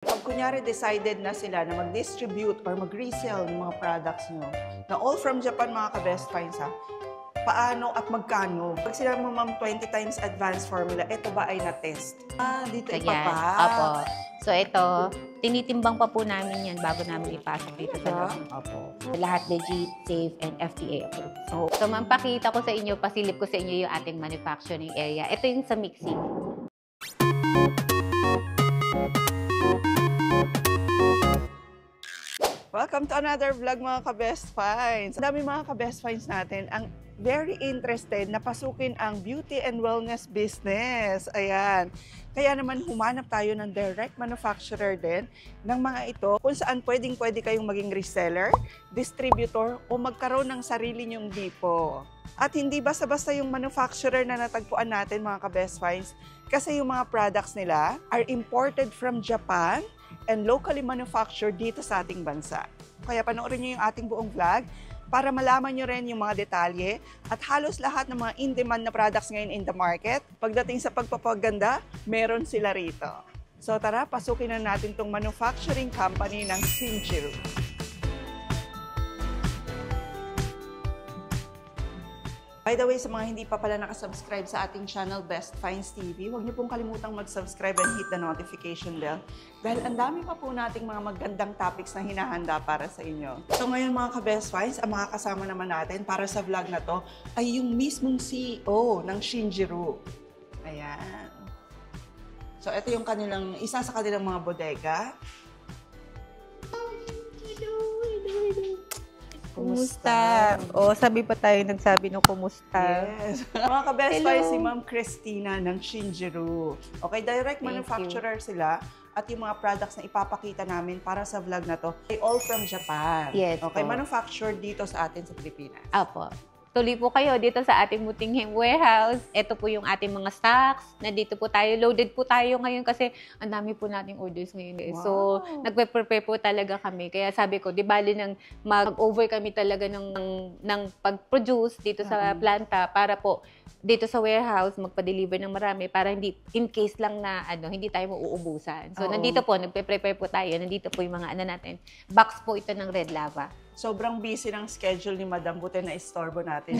Pag kunyari decided na sila na mag-distribute or mag-resell ng mga products nyo, na all from Japan mga ka-best finds ha, paano at magkano? Pag sila mo ma'am 20 times advance formula, ito ba ay na-test? Dito Ayan. ipapack. Opo. So ito, tinitimbang pa po namin yan bago namin ipasok dito sa loob. Opo. Lahat legit, safe, and FDA approved. So ma'am, pakita ko sa inyo, pasilip ko sa inyo yung ating manufacturing area. Ito yung sa mixing. Welcome to another vlog mga ka-best finds. Ang dami mga ka-best finds natin ang very interested na pasukin ang beauty and wellness business. Ayan. Kaya naman humanap tayo ng direct manufacturer din ng mga ito kung saan pwede kayong maging reseller, distributor o magkaroon ng sarili nyong depot. At hindi basta-basta yung manufacturer na natagpuan natin mga ka-best finds kasi yung mga products nila are imported from Japan and locally manufactured dito sa ating bansa. Kaya panoorin niyo yung ating buong vlog para malaman niyo rin yung mga detalye at halos lahat ng mga in-demand na products ngayon in the market. Pagdating sa pagpapaganda, meron sila rito. So tara, pasukin na natin tong manufacturing company ng Shinjiru. By the way, sa mga hindi pa pala nakasubscribe sa ating channel Best Finds TV, huwag niyo pong kalimutang mag-subscribe and hit the notification bell dahil ang dami pa po nating mga magandang topics na hinahanda para sa inyo. So ngayon mga ka-Best Finds, ang makakasama naman natin para sa vlog na to ay yung mismong CEO ng Shinjiru. Ayan. So ito yung kanilang, isa sa kanilang mga bodega. Kumusta? O, sabi pa tayo nagsabi ng kumusta. Yes. Mga ka-best finds si Ma'am Christina ng Shinjiru. Okay, direct manufacturer sila at yung mga products na ipapakita namin para sa vlog na to ay all from Japan. Yes, okay, po. manufactured dito sa atin sa Pilipinas. Apo. Tuloy po kayo dito sa ating Mutingham warehouse. Ito po yung ating mga stocks. Nandito po tayo. Loaded po tayo ngayon kasi ang dami po nating orders ngayon. Wow. So, nagpe-prepare po talaga kami. Kaya sabi ko, di bali nang mag-over kami talaga ng pag-produce dito sa planta para po dito sa warehouse magpa-deliver ng marami para hindi in case lang na hindi tayo mauubusan. So, nandito po, nagpe-prepare po tayo. Nandito po yung mga natin. Box po ito ng Red Lava. Sobrang busy ng schedule ni Madam, buti na istorbo natin.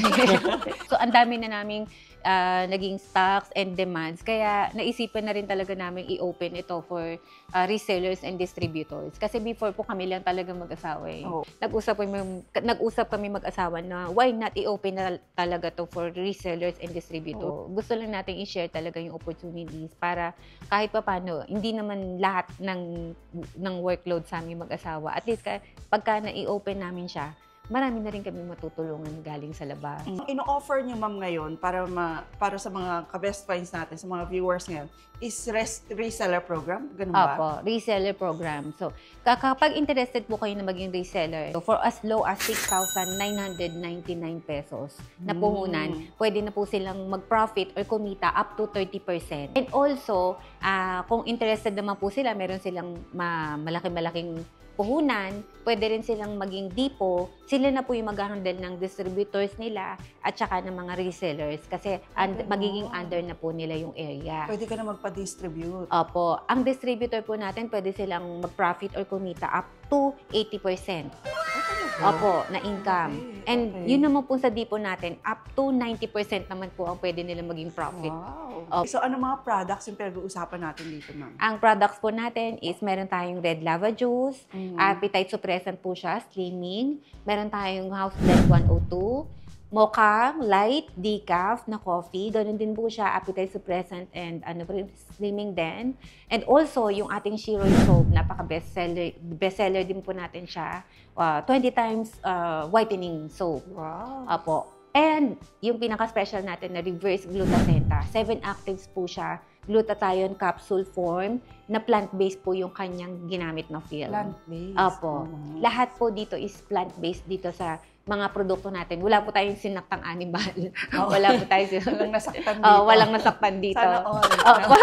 So, ang dami na naming naging stocks and demands. Kaya, naisipan na rin talaga namin i-open ito for resellers and distributors. Kasi before po kami lang talaga mag-asawa eh. Oh. Nag-usap kami mag-asawa na why not i-open na talaga to for resellers and distributors. Oh. Gusto lang natin i-share talaga yung opportunities para kahit pa paano, hindi naman lahat ng workload sa aming mag-asawa. At least, pagka na-i-open namin siya, marami na rin kami matutulungan galing sa labas. Ino-offer niyo ma'am ngayon para sa mga ka-best finds natin, sa mga viewers ngayon, is reseller program? Ganun ba? Opo, reseller program. So, kapag interested po kayo na maging reseller, so for as low as 6,999 pesos na puhunan, pwede na po silang mag-profit or kumita up to 30%. And also, kung interested naman po sila, meron silang malaki-malaking puhunan, pwede rin silang maging depot. Sila na po yung mag-handle ng distributors nila at saka ng mga resellers kasi magiging under na po nila yung area. Pwede ka na magpa-distribute. Opo. Ang distributor po natin, pwede silang mag-profit or kumita up to 80%. Opo, na income. And yun naman po sa depot natin, up to 90% naman po ang pwede nilang maging profit. Wow. So, ano mga products yung pinag-uusapan natin dito, ma'am? Ang products po natin is meron tayong Red Lava Juice, appetite suppressant po siya, slimming. Meron tayong House Blend 102, Mocha, light, decaf na coffee. Ganun din po siya, appetite suppressant and slimming din. And also, yung ating Shiro soap, napaka-bestseller din po natin siya. 20 times whitening soap. Wow. Apo. And yung pinaka-special natin na reverse glutathione. 7 actives po siya. Glutathione capsule form na plant-based po yung kanyang ginamit na film. Plant-based? Opo. Lahat po dito is plant-based dito sa mga produkto natin. Wala po tayong sinaktang animal. Wala po tayong walang nasaktan dito. Walang nasaktan dito. Sana all. Opo.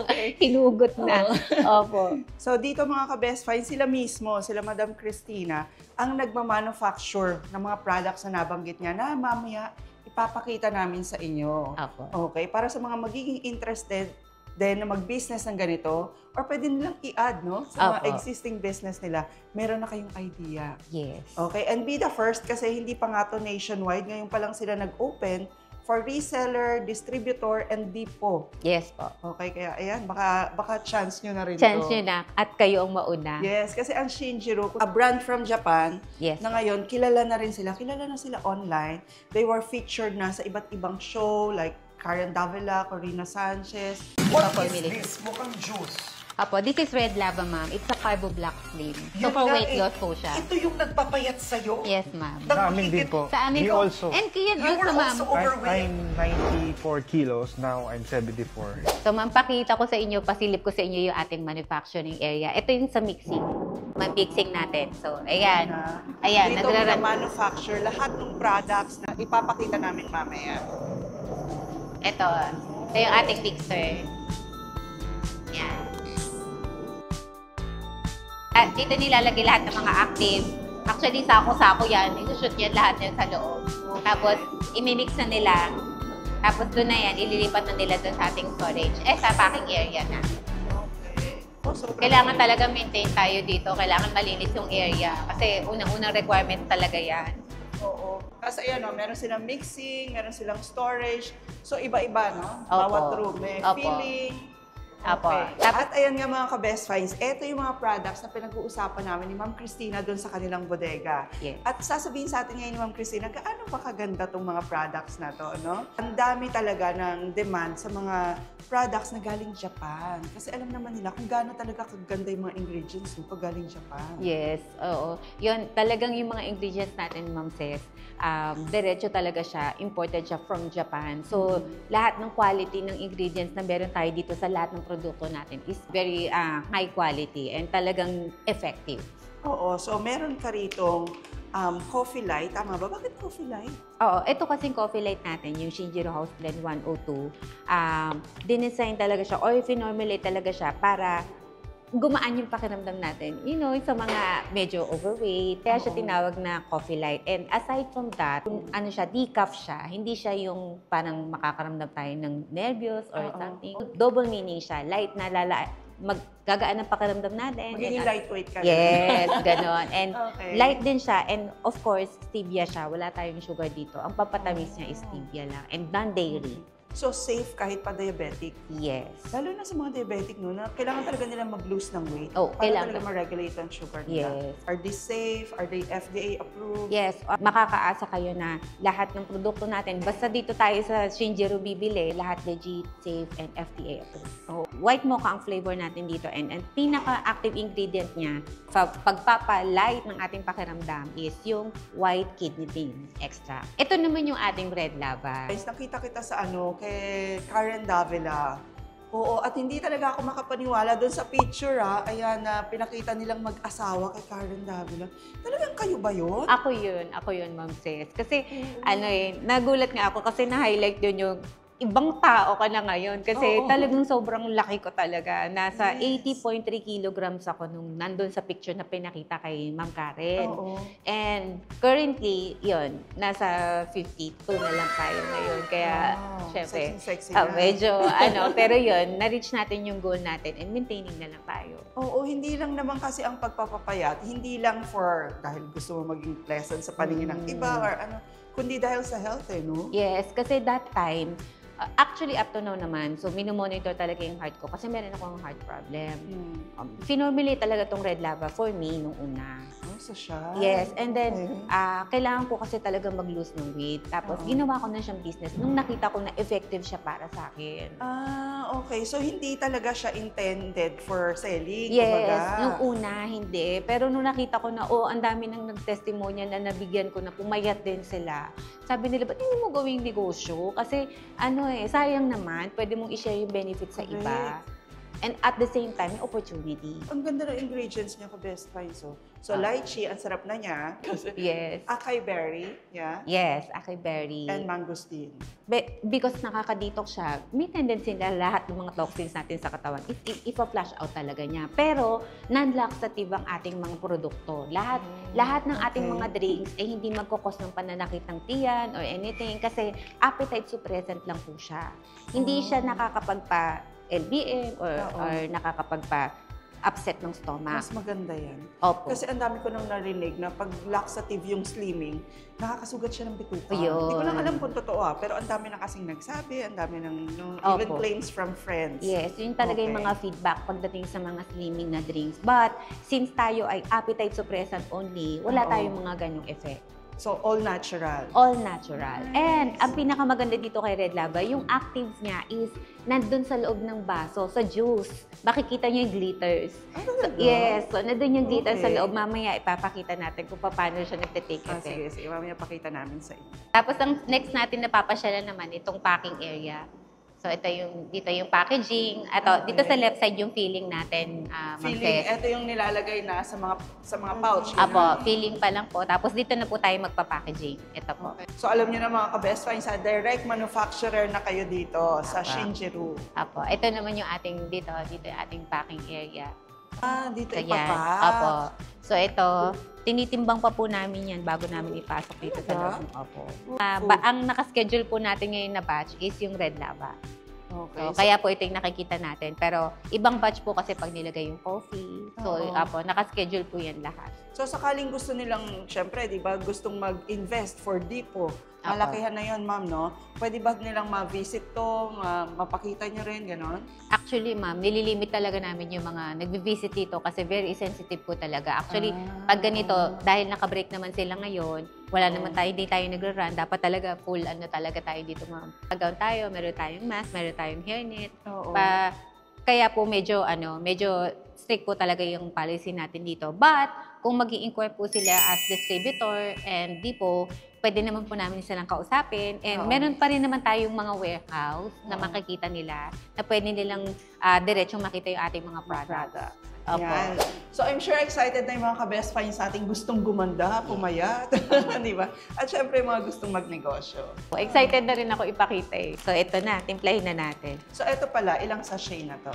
Okay. Hinugot na. Opo. So dito mga ka-best find, sila mismo, sila Madam Christina, ang nagmamanufacture ng mga products na nabanggit niya na mamaya ipapakita namin sa inyo. Opo. Okay? Para sa mga magiging interested then na mag-business ng ganito, or pwede nilang i-add, no? Sa mga Opo. existing business nila, meron na kayong idea. Yes. Okay, and be the first kasi hindi pa nga to nationwide. Ngayon pa lang sila nag-open for reseller, distributor, and depot. Yes po. Okay, kaya ayan, baka chance nyo na rin Chance to. nyo na at kayo ang mauna. Yes, kasi ang Shinjiro, a brand from Japan, Yes. na ngayon, kilala na rin sila. Kilala na sila online. They were featured na sa iba't ibang show like Karen Davila, Corina Sanchez. What Opo, is Emily. this? Mukhang juice. Apo, this is red lava, ma'am. It's a carbo black slim. So, Yun for nga weight eh. loss po siya. Ito yung nagpapayat sa'yo. Yes, ma'am. Sa amin din po. Sa amin Me po. also. And yan You were also, ma'am. also overweight. I'm 94 kilos. Now I'm 74. So, ma'am, pakita ko sa inyo, pasilip ko sa inyo yung ating manufacturing area. Ito yung sa mixing. Mixing natin. So, ayan. Ayan, Dito nagraran. manufacture lahat ng products na ipapakita namin mamaya. Ito yung ating mixer. Yan. At dito nilalagay lahat ng mga active. Actually, sako-sako yan. Isushoot yan lahat yan sa loob. Tapos, imimix na nila. Tapos doon na yan, ililipat na nila doon sa ating storage. Sa packing area na. Oh, sobrang Kailangan talaga maintain tayo dito. Kailangan malinis yung area. Kasi unang-unang requirement talaga yan. Oo. Kasi ayan, no, meron silang mixing, meron silang storage. So, iba-iba, no? Opo. Bawat room. May Opo. filling. Opo. At ayan nga mga ka-best finds, ito yung mga products na pinag-uusapan namin ni Ma'am Christina doon sa kanilang bodega. Yes. At sasabihin sa atin ngayon ni Ma'am Christina, gaano ba kaganda tong mga products na to, no? Ang dami talaga ng demand sa mga products na galing Japan. Kasi alam naman nila kung gaano talaga kaganda yung mga ingredients no, pag galing Japan. Yes, oo. Yun, talagang yung mga ingredients natin, Ma'am Ces, diretso talaga siya, imported siya from Japan. So, lahat ng quality ng ingredients na meron tayo dito sa lahat ng produkto natin is very high quality and talagang effective. Oo, so meron ka ritong coffee light. Tama ba? Bakit coffee light? Oo, ito kasing coffee light natin, yung Shinjiro House Blend 102, dinesign talaga siya or finormulate talaga siya para gumaan yung pakiramdam natin. You know, sa mga medyo overweight, kaya siya Oo. tinawag na coffee light. And aside from that, kung ano siya, decaf siya, hindi siya yung parang makakaramdam tayo ng nervyos or Oo. something. Double meaning siya, light na maggagaan ng pakiramdam natin. Magiging And, lightweight ka. Yes, ganon. And Okay. light din siya. And of course, stevia siya. Wala tayong sugar dito. Ang papatamis niya is stevia lang. And non-dairy. So, safe kahit pa diabetic. Yes. Lalo na sa mga diabetic, no, na kailangan talaga nila mag-lose ng weight. Oh, para kailangan. talaga ma-regulate ang sugar nila. Yes. Are they safe? Are they FDA approved? Yes, makakaasa kayo na lahat ng produkto natin, basta dito tayo sa Shinjiro bibili, lahat legit, safe, and FDA approved. So, white mocha ang flavor natin dito and pinaka-active ingredient niya sa pagpapalight ng ating pakiramdam is yung white kidney bean extract. Ito naman yung ating red lava. Guys, nakita kita sa kay Karen Davila. Oo, at hindi talaga ako makapaniwala doon sa picture, Ayan, na pinakita nilang mag-asawa kay Karen Davila. Talagang kayo ba yun? Ako yun, Ma'am Ces. Kasi, nagulat nga ako kasi na-highlight yun yung ibang tao ka na ngayon. Kasi Oo. talagang sobrang laki ko talaga. Nasa Yes. 80.3 kilograms ako nung nandun sa picture na pinakita kay Ma'am Karen. Oo. And currently, yun, nasa 52 na lang tayo ngayon. Kaya, Wow, syempre, sexy na. medyo, pero yun, na-reach natin yung goal natin and maintaining na lang tayo. Oo, hindi lang naman kasi ang pagpapapayat, hindi lang dahil gusto mo maging pleasant sa paningin ng iba or kundi dahil sa health, no? Yes, kasi that time, actually up to now naman, so minomonitor talaga yung heart ko kasi meron akong heart problem. Finormulate talaga tong red lava for me nung una. Oh, so siya. Yes, and then Okay. kailangan ko kasi talaga mag-lose ng weight. Tapos Oo. ginawa ko na siyang business nung nakita ko na effective siya para sa akin. Okay. So, hindi talaga siya intended for selling, Yes, kumbaga. nung una, hindi. Pero nung nakita ko na, ang dami nang nag-testimonial na nabigyan ko na pumayat din sila. Sabi nila, ba't hindi mo gawing negosyo? Kasi, sayang naman, pwede mong i-share yung benefit sa iba. And at the same time, may opportunity. Ang ganda ng ingredients niya ko, Best Finds. So, lychee, ang sarap na niya. Kasi Yes. acai berry, Yes, acai berry. and mangosteen. Because nakaka-detox siya, may tendency na lahat ng mga toxins natin sa katawan, ipa-flush out talaga niya. Pero, non-laxative ang ating mga produkto. Lahat ng ating okay. mga drinks ay hindi magkukos ng pananakit ng tiyan or anything kasi appetite suppressant lang po siya. Hindi siya nakakapagpa LBM or Oo. nakakapagpa-upset ng stomach. Mas maganda yan. Opo. Kasi ang dami ko nang narinig na pag laxative yung slimming, nakakasugat siya ng bituka. Ayun. Hindi ko lang alam kung totoo pero ang dami na kasing nagsabi, ang dami ng even Opo. claims from friends. Yes, yun talaga yung Okay. mga feedback pagdating sa mga slimming na drinks. But, since tayo ay appetite suppressant only, wala Oo. tayong mga ganong effect. So, all natural. All natural. Nice. And ang pinakamaganda dito kay Red Lava, yung actives niya is nandun sa loob ng baso, sa juice. Makikita niyo yung glitters. Talaga? Yes, so nandun yung glitters sa Okay. loob. Mamaya ipapakita natin kung paano siya nagte-take effect. Sige, sige. Mamaya pakita namin sa inyo. Tapos ang next natin na papasyalan naman itong packing area. So dito yung packaging. Okay. Dito sa left side yung filling natin, Ma'am Feeling, Tess. ito yung nilalagay na sa mga pouch. yun Apo, na. filling pa lang po. Tapos dito na po tayo magpa-packaging. Ito po. Okay. So, alam niyo na mga ka-best finds, direct manufacturer na kayo dito sa Shinjuku. Apo, ito naman yung dito yung ating packing area. Dito So, yan. ipapak. Opo. So, ito, tinitimbang pa po namin yan bago namin ipasok dito sa Talaga? loob. Opo. Food. Ang nakaschedule po natin ngayon na batch is yung Red Lava. Okay. So, kaya po ito yung nakikita natin. Pero, ibang batch po kasi pag nilagay yung coffee. So, Oo. opo, nakaschedule po yan lahat. So, sakaling gusto nilang, syempre, di ba, gustong mag-invest for Dipo. Malakihan na yon, ma'am, no? Pwede ba nilang ma-visit to, mapakita nyo rin, gano'n? Actually, ma'am, nililimit talaga namin yung mga nagvi-visit dito kasi very sensitive po talaga. Actually, pag ganito, dahil naka-break naman sila ngayon, wala naman tayo, hindi tayo nagre-run, dapat talaga full talaga tayo dito, ma'am. Pag-gown tayo, meron tayong mask, meron tayong hairnet. Oo. Kaya po medyo strict po talaga yung policy natin dito. But, kung mag-i-inquire po sila as distributor and depot, pwede naman po namin silang kausapin. And Oo. meron pa rin naman tayong mga warehouse na makikita nila na pwede nilang diretsong makita yung ating mga products. Opo. Yan. So, I'm sure excited na yung mga ka-best finds natin gustong gumanda, pumayat, di ba? At syempre, yung mga gustong magnegosyo. Excited na rin ako ipakita eh. So, ito na, timplahin na natin. So, eto pala, ilang sachet na to?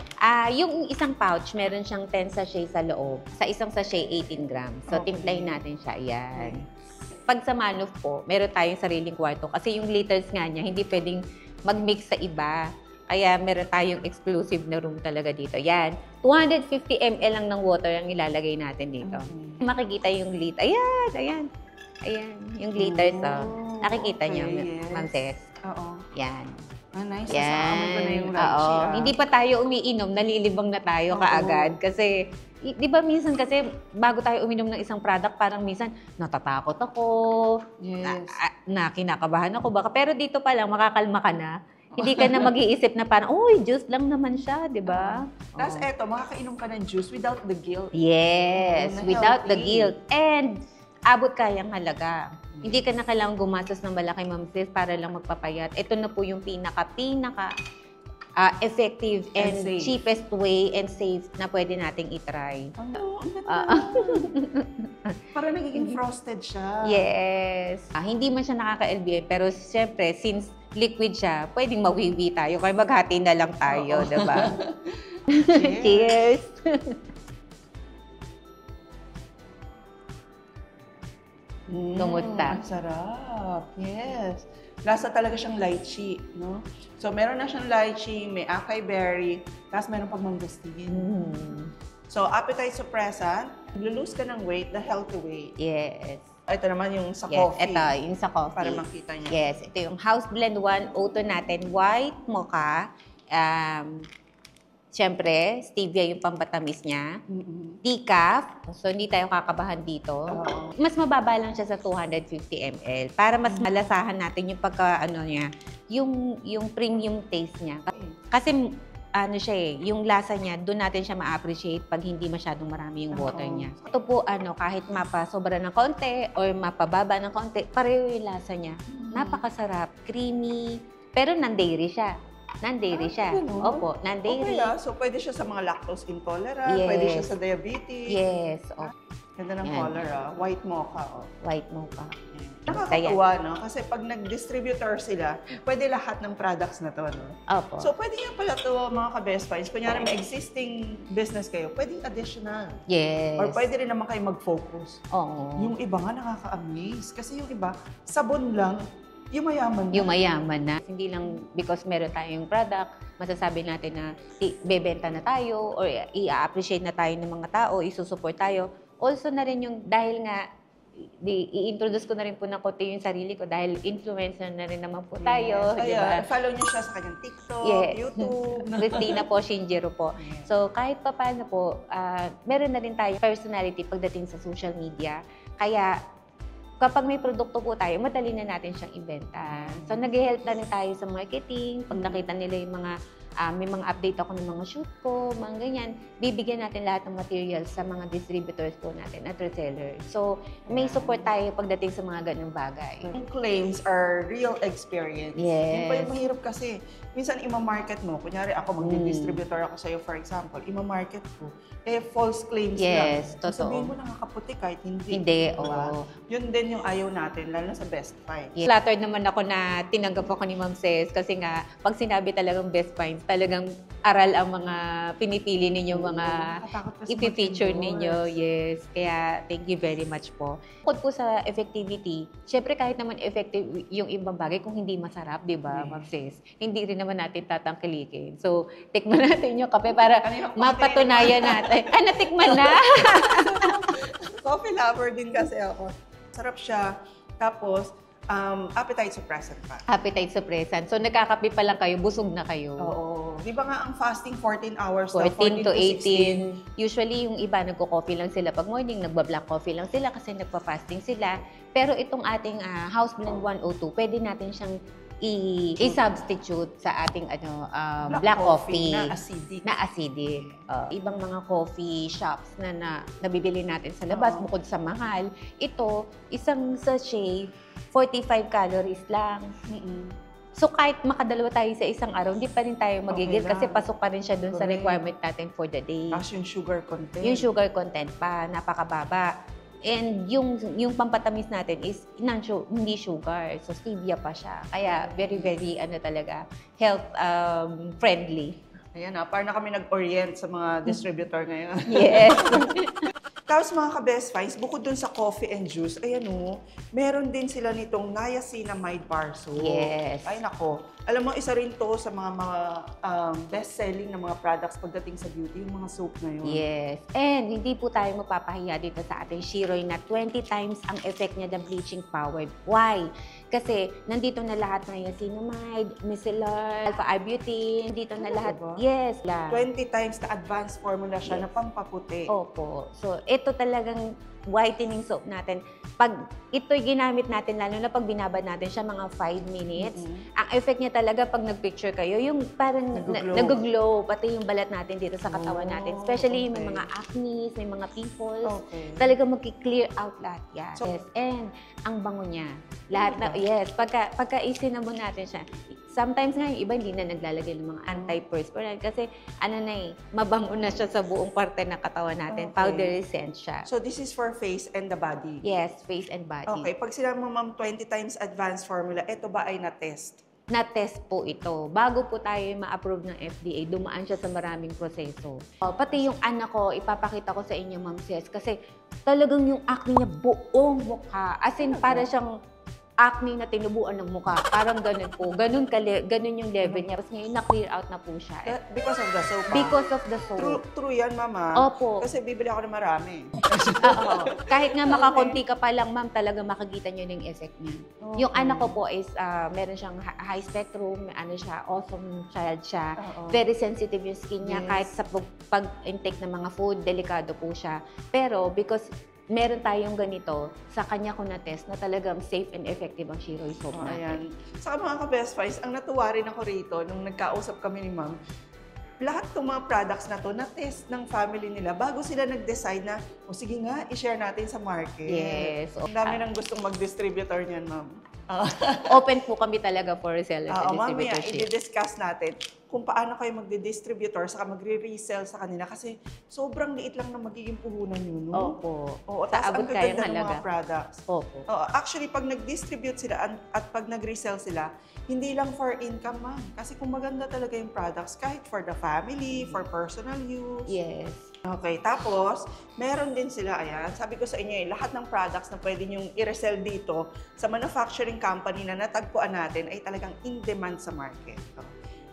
Yung isang pouch, meron siyang 10 sachet sa loob. Sa isang sachet, 18 grams. So, Okay. timplahin natin siya. Ayan. Pag sa Manuf po, meron tayong sariling kwarto. Kasi yung liters nga niya, hindi pwedeng mag-mix sa iba. Kaya meron tayong exclusive na room talaga dito. Yan. 250 ml lang ng water ang ilalagay natin dito. Makikita yung glitter. Ayan, ayan. Ayan, yung glitters. Oh, Nakikita niyo, okay, yes. Ma'am Tess. Oo. Yan. Nice. Nasaamoy ko na yung Oo. lychee. Hindi pa tayo umiinom, nalilibang na tayo Oo. kaagad. Kasi, di ba minsan kasi, bago tayo uminom ng isang product, parang minsan, natatakot ako, Yes. na kinakabahan ako. Baka, pero dito pa lang, makakalma ka na. Hindi ka na mag-iisip na parang, uy, juice lang naman siya, di ba? Tapos eto, makakainom ka ng juice without the guilt. Yes, Mm, without the healthy. guilt. And, abot kayang halaga. Hindi ka na kailangang gumastos ng malaki, Ma'am Sis, para lang magpapayat. Ito na po yung pinaka effective And and safe. cheapest way and safe na pwede nating itry. Ano? Ang ganda. Parang nagiging frosted siya. Yes. Hindi man siya nakaka-LBM, pero siyempre, since liquid siya, pwedeng mawiwi tayo. Kaya maghati na lang tayo, Oo. diba? Cheers. Cheers! Kumusta? Ang sarap. Yes. Lasa talaga siyang lychee, no? So, meron na siyang lychee, may acai berry, tapos meron pang mangosteen. So, appetite suppressant, lulose ka ng weight, the healthy weight. Yes. Ito naman yung sa Yes, coffee. ito, yung sa coffee. Para makita niya. Yes, ito yung House Blend 102 natin, white mocha. Siyempre, stevia yung pampatamis niya. Mm-mm. Decaf, so hindi tayo kakabahan dito. Oo. Mas mababa lang siya sa 250 ml para mas malasahan natin yung niya, yung premium taste niya. Kasi siya yung lasa niya, doon natin siya ma-appreciate pag hindi masyadong marami yung water Oo. niya. Ito po, kahit mapasobra ng konti or mapababa ng konti, pareho yung lasa niya. Napakasarap, creamy, pero non-dairy siya. Non-dairy siya. ganun? Opo, non-dairy. Okay, so pwede siya sa mga lactose intolerant, Yes. pwede siya sa diabetes. Yes, Ganda ng Yan. color, white mocha. white mocha. Nakakatuwa, no? Kasi pag nag-distributor sila, pwede lahat ng products na to, no? Opo. So, pwede nga pala to, mga ka-best finds. Kunyari, may existing business kayo, pwedeng additional. Yes. Or pwede rin naman kayo mag-focus. Oo. Yung iba nga nakaka-amaze. Kasi yung iba, sabon lang, Yung mayaman na. Yung mayaman na. Hindi lang because meron tayong product, masasabi natin na bebenta na tayo or i-appreciate na tayo ng mga tao, isusupport tayo. Also na rin yung dahil nga i-introduce ko na rin po ng konti yung sarili ko dahil influencer na rin naman po tayo. Yes. Diba? Follow niyo siya sa kanyang TikTok, Yes. YouTube. Christina po, Shinjiro po. So kahit pa paano po, meron na rin tayo personality pagdating sa social media. Kaya kapag may produkto po tayo, madali na natin siyang ibenta. So nag-help na rin tayo sa marketing. Pag nakita nila yung mga may mga update ako ng mga shoot ko, mga ganyan, bibigyan natin lahat ng materials sa mga distributors po natin at resellers. So, may support tayo pagdating sa mga ganung bagay. Yung claims are real experience. Yes. Yun pa yung mahirap kasi. Minsan, ima-market mo. Kunyari, ako magdi-distributor ako sa'yo, for example. Ima-market ko. False claims lang. Yes, totoo. Sabihin mo nakakaputi kahit hindi. Hindi, Diba? oo. Yun din yung ayaw natin, lalo na sa Best Finds. Yeah. Flattered naman ako na tinanggap ako ni Ma'am Ces kasi nga, pag sinabi talagang best finds, talagang aral ang mga pinipili ninyo, mga Nakatakot pa sa ipipicture mag-endorse. ninyo. Yes. Kaya, thank you very much po. Bukod po sa effectivity, syempre kahit naman effective yung ibang bagay, kung hindi masarap, di ba, Ma'am Ces? Hindi rin naman natin tatangkilikin. So, tikman natin yung kape para Kanina pa mapatunayan natin. Natikman na! Coffee lover din kasi ako. Sarap siya. Tapos, appetite suppressant pa. Appetite suppressant. So, nagkakape pa lang kayo, busog na kayo. Oo. Di ba nga ang fasting 14 hours daw, 14 to 16. 18. Usually, yung iba nagko-coffee lang sila pag morning, nagba-black coffee lang sila kasi nagpa-fasting sila. Pero itong ating House Blend 102, pwede natin siyang i-substitute sa ating black coffee na acidic. na acidic. Ibang mga coffee shops na nabibili natin sa labas, bukod sa mahal, ito, isang sachet, 45 calories lang. So kahit makadalawa tayo sa isang araw, hindi pa rin tayo magigil Okay lang. kasi pasok pa rin siya dun sa Correct. requirement natin for the day. Tapos yung sugar content. Yung sugar content pa, napakababa. And yung pampatamis natin is hindi sugar. So stevia pa siya. Kaya very, very talaga, health friendly. Ayan parang na kami nag-orient sa mga distributor ngayon. Yes. Tapos mga ka-Best Finds, bukod dun sa coffee and juice, ayan meron din sila nitong niacinamide bar soap. Yes. Ay nako, alam mo, isa rin to sa mga best-selling na mga products pagdating sa beauty, yung mga soap na yun. Yes. And hindi po tayo mapapahiya dito sa ating Shiroy na 20 times ang effect niya ng bleaching power. Why? Kasi nandito na lahat ng niacinamide, micellar, alpha-arbutin, nandito na lahat. Diba? Yes. 20 times na advanced formula siya na pampaputi. Opo. So, ito talagang whitening soap natin. Pag ito'y ginamit natin, lalo na pag binabad natin siya mga 5 minutes, ang effect niya talaga pag nag-picture kayo, yung parang nag-glow, pati yung balat natin dito sa katawan natin. Especially yung may mga acne, may mga pimples. Okay. Talaga mag-clear out lahat yan. So, yes. And ang bango niya. Lahat na, yes. Pagka isinabon natin siya, sometimes nga yung iba hindi na naglalagay ng mga anti-perspirant kasi mabango na siya sa buong parte ng katawan natin. Okay. Powdery scent siya. So this is for face and the body? Yes, face and body. Okay, pag sila mo ma'am 20 times advanced formula, ito ba ay na-test? Na-test po ito. Bago po tayo ma-approve ng FDA, dumaan siya sa maraming proseso. Pati yung anak ko, ipapakita ko sa inyo, Ma'am Ces, kasi talagang yung acne niya buong mukha. As in, para siyang acne na tinubuan ng mukha. Parang ganun po. Ganun yung level niya. Tapos ngayon, na-clear out na po siya. Because of the soap? Because of the soap. True yan, mama. Opo. Kasi bibili ako ng marami. Oo. Kahit nga makakunti ka pa lang, ma'am, talaga makikita nyo yung effect niya. Okay. Yung anak ko po is, meron siyang high spectrum, siya, awesome child siya. Oo. Very sensitive yung skin niya. Yes. Kahit sa pag-intake ng mga food, delikado po siya. Pero because meron tayong ganito, sa kanya ko na-test na talagang safe and effective ang Shiroy soap natin. Ayan. Saka mga ka-Best Finds, ang natuwa rin ako rito nung nagkausap kami ni ma'am, lahat ng mga products na to na-test ng family nila bago sila nag-decide na, sige nga, i-share natin sa market. Yes. Ang dami nang gustong mag-distributor niyan, ma'am. Open po kami talaga for resellers and Mamaya, distributorship. i-discuss natin kung paano kayo magdi-distributor saka magre-resell sa kanila kasi sobrang liit lang na magiging puhunan yun. No? Opo. Oo, Sa tapos abot ang kayang gaganda ng halaga. mga products. Opo. Actually, pag nag-distribute sila at pag nag-resell sila, hindi lang for income, ma'am. Kasi kung maganda talaga yung products, kahit for the family, for personal use. Yes. Okay, tapos, meron din sila, ayan, sabi ko sa inyo lahat ng products na pwede nyong i-resell dito sa manufacturing company na natagpuan natin ay talagang in demand sa market.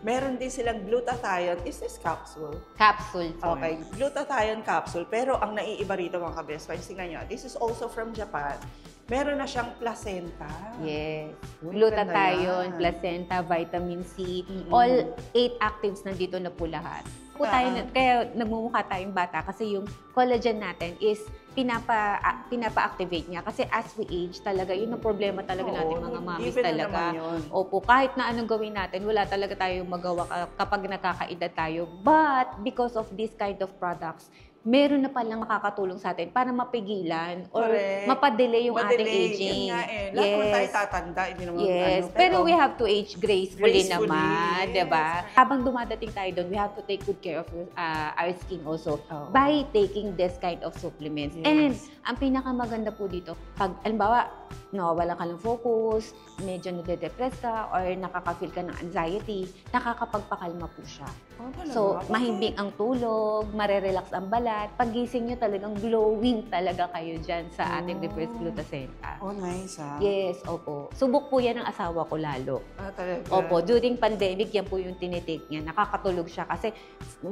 Meron din silang glutathione. Is this capsule? Capsule form. Okay, glutathione capsule. Pero ang naiiba rito mga ka-best friends, tingnan nyo, this is also from Japan. Meron na siyang placenta. Yes. Uy, Glutathione, ganda yan. placenta, vitamin C, all 8 actives nandito na po lahat. Po tayo, kaya nagmumukha tayong bata kasi yung collagen natin is pinapa-activate niya. Kasi as we age, talaga, yun ang problema talaga natin mga mommies given na talaga. naman yun. Opo, kahit na anong gawin natin, wala talaga tayong magawa kapag nakakaedad tayo. But, because of this kind of products, meron na palang makakatulong sa atin para mapigilan or Correct. mapadelay yung ating Madelay, aging. yun nga eh. Lahat kung tayo tatanda, hindi naman Yes, ano. pero we have to age gracefully naman, yes. 'di ba? Habang dumadating tayo doon, we have to take good care of our skin also Oo. by taking this kind of supplements. Yes. And ang pinakamaganda po dito, pag halimbawa, nawawalan ka ng focus, medyo nade-depress ka, or nakaka-feel ka ng anxiety, nakakapagpakalma po siya. Oh, talaga? So, Bakit? mahimbing ang tulog, marerelax ang balat. Pagising nyo talagang glowing talaga kayo dyan sa ating reverse glutathione. Oh, nice ah. Yes, opo. Subok po yan ng asawa ko lalo. Ah, talaga? Opo, during pandemic, yan po yung tinitake niya. Nakakatulog siya kasi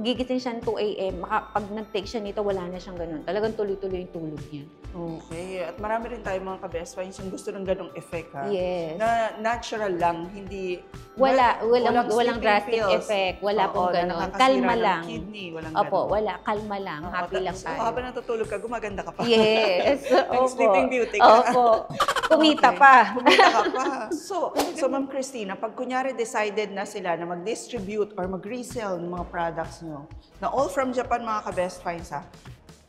gigising siya ng 2 a.m. Pag nag-take siya nito, wala na siyang ganun. Talagang tuloy-tuloy yung tulog niya. Okay. At marami rin tayo mga ka-best friends yung gusto ng ganong effect ha. Yes. Na natural lang, hindi... Walang sleeping drastic pills. effect. Wala Oo, pong na ganun. nakakasira Kalma ng lang. kidney, walang Opo, ganun. wala. Kalma lang. Oo, Happy lang so, tayo. habang natutulog ka, gumaganda ka pa. Yes. Opo. Sleeping beauty ka. Opo. Kumita Okay. pa. Kumita ka pa. So Ma'am Christina, pag kunyari decided na sila na mag-distribute or mag-resell ng mga products nyo, na all from Japan mga ka-best finds ha,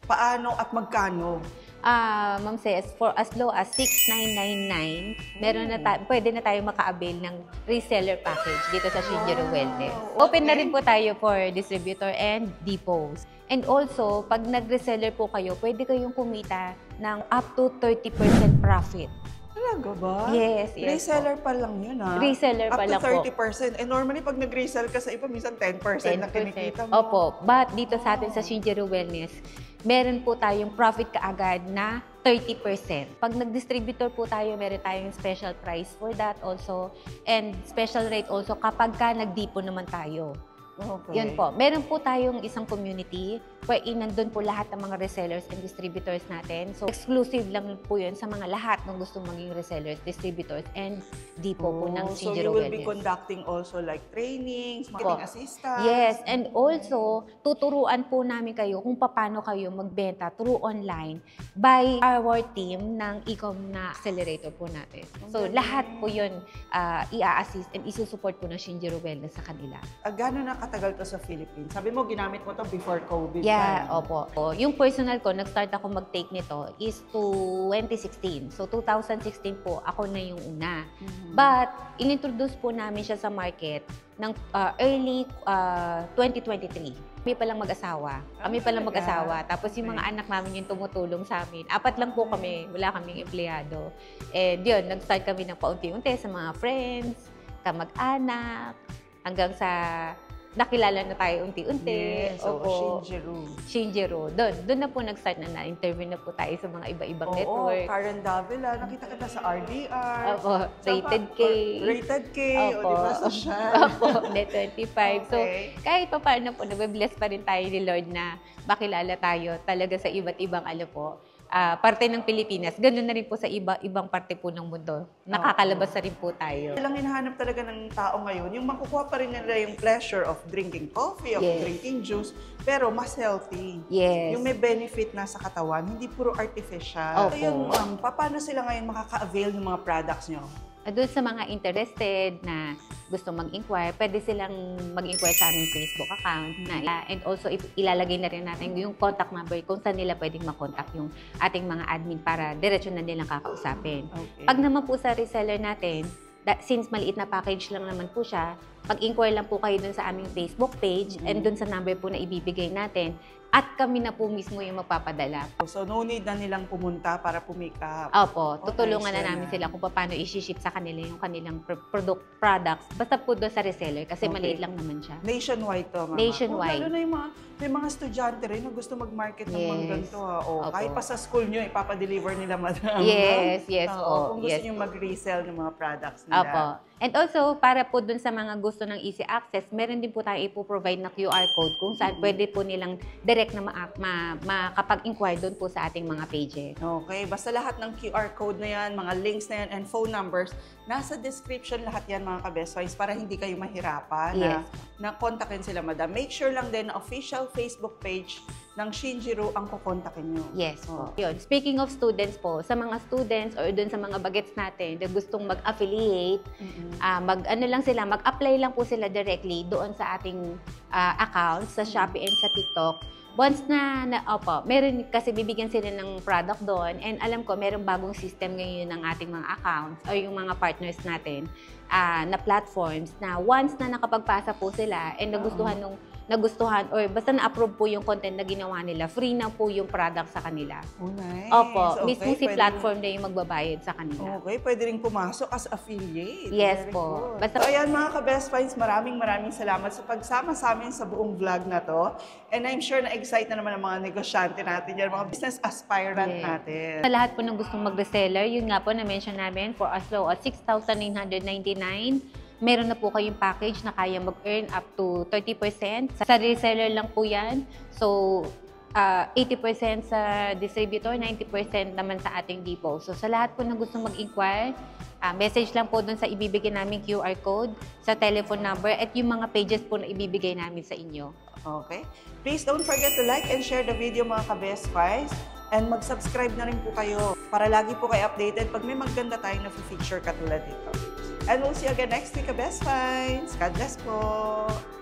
paano at magkano? Ma'am Ces, for as low as 6,999, meron na pwede na tayo maka-avail ng reseller package dito sa Shinjiro Wellness. Open na rin po tayo for distributor and depots. And also, pag nag-reseller po kayo, pwede kayong kumita ng up to 30% profit. Talaga ba? Yes, yes. Reseller pa lang yun ha? Reseller pa lang po. Up to 30%. normally pag nag-resell ka sa iba, minsan 10% na kinikita mo. Opo. But dito sa atin sa Shinjiro Wellness, meron po tayong profit kaagad na 30%. Pag nag-distributor po tayo, meron tayong special price for that also. And special rate also kapag ka nag-depo naman tayo. Okay. Yun po. Meron po tayong isang community wherein nandun po lahat ng mga resellers and distributors natin. So, exclusive lang po yun sa mga lahat ng gustong maging resellers, distributors, and depot po ng So you Shinjiro will be Wellness. conducting also like trainings, marketing assistance. Yes, and also, tuturuan po namin kayo kung paano kayo magbenta through online by our team ng e-com na accelerator po natin. So, lahat po yun i-assist and isusupport po ng Shinjiro Wellness sa kanila. Gano'n na katagal to sa Philippines? Sabi mo, ginamit mo to before COVID. Yeah, time. opo. Yung personal ko, nag-start ako mag-take nito is 2016. So, 2016 po, ako na yung una. But, inintroduce po namin siya sa market ng early 2023. Kami palang mag-asawa. Tapos yung mga anak namin yung tumutulong sa amin. 4 lang po kami. Wala kaming empleyado. And yun, nag-start kami ng paunti-unti sa mga friends, kamag-anak, hanggang sa nakilala na tayo unti-unti. Yes, so Opo. Shinjiro. Doon na po nag-start na-interview na po tayo sa mga iba-ibang network. Karen Davila, nakita kita sa RDR. Opo, Rated K. Rated K, o Opo. di ba, social. Opo, Net 25. So, Okay. kahit pa paano po, nabe-bless pa rin tayo ni Lord na makilala tayo talaga sa iba't ibang parte ng Pilipinas. Ganun na rin po sa ibang parte po ng mundo. Nakakalabas na rin po tayo. Ilang hinahanap talaga ng tao ngayon, yung makukuha pa rin nila yung pleasure of drinking coffee, of Yes. drinking juice, pero mas healthy. Yes. Yung may benefit na sa katawan, hindi puro artificial. Opo. So yung, paano sila ngayon makaka-avail ng mga products nyo? Doon sa mga interested na gusto mag-inquire, pwede silang mag-inquire sa aming Facebook account. And also, ilalagay na rin natin yung contact number kung saan nila pwedeng makontak yung ating mga admin para diretso na nilang kakausapin. Okay. Pag naman po sa reseller natin, since maliit na package lang naman po siya, mag-inquire lang po kayo dun sa aming Facebook page and dun sa number po na ibibigay natin. At kami na po mismo yung magpapadala. So, no need na nilang pumunta para pumikap. Opo, Okay, tutulungan na so namin yan. sila kung paano i-ship sa kanila yung kanilang products. Basta po doon sa reseller kasi Okay. maliit lang naman siya. Nationwide to, mama. Nationwide. Lalo na yung may mga estudyante rin na gusto mag-market ng mga Yes. ganito. O, Opo. kahit pa sa school nyo, ipapadeliver nila, madam. Yes, yes Oo, po. kung gusto Yes. nyo mag-resell ng mga products nila. Opo. And also, para po dun sa mga gusto ng easy access, meron din po tayo ipoprovide na QR code kung saan pwede po nilang direct na makapag-inquire dun po sa ating mga pages. Okay, basta lahat ng QR code na yan, mga links na yan, and phone numbers, nasa description lahat yan mga ka-best finds para hindi kayo mahirapan Yes. na kontakin sila, madam. Make sure lang din na official Facebook page ng Shinjiro ang kukontakin nyo. Yes Oh. po. Yun. Speaking of students po, sa mga students or dun sa mga bagets natin na gustong mag-affiliate, mag-apply lang po sila directly doon sa ating account sa Shopee and sa TikTok. Once meron kasi bibigyan sila ng product doon and alam ko meron bagong system ngayon ng ating mga accounts or yung mga partners natin na platforms na once na nakapagpasa po sila and nagustuhan or basta na-approve po yung content na ginawa nila, free na po yung product sa kanila. Oh, nice. Opo, Okay, mismo si pwede platform na yung magbabayad sa kanila. Okay, pwede rin pumasok as affiliate. Yes Very po. good. Basta- So, ayan mga ka-best finds, maraming salamat sa pagsama sa amin sa buong vlog na to. And I'm sure na excite na naman ang mga negosyante natin yan, mga business aspirant Yes. natin. Sa lahat po ng gustong mag-reseller, yun nga po na-mention namin, for as low as 6,999, meron na po kayong package na kaya mag-earn up to 30%. Sa reseller lang po yan. So, 80% sa distributor, 90% naman sa ating depot. So, sa lahat po ng gustong mag-inquire, message lang po dun sa ibibigay namin QR code, sa telephone number, at yung mga pages po na ibibigay namin sa inyo. Okay? Please don't forget to like and share the video mga ka-best finds. And mag-subscribe na rin po kayo para lagi po kayo updated pag may maganda tayong na-feature katulad dito. And we'll see you again next week, ka-best finds. God bless po!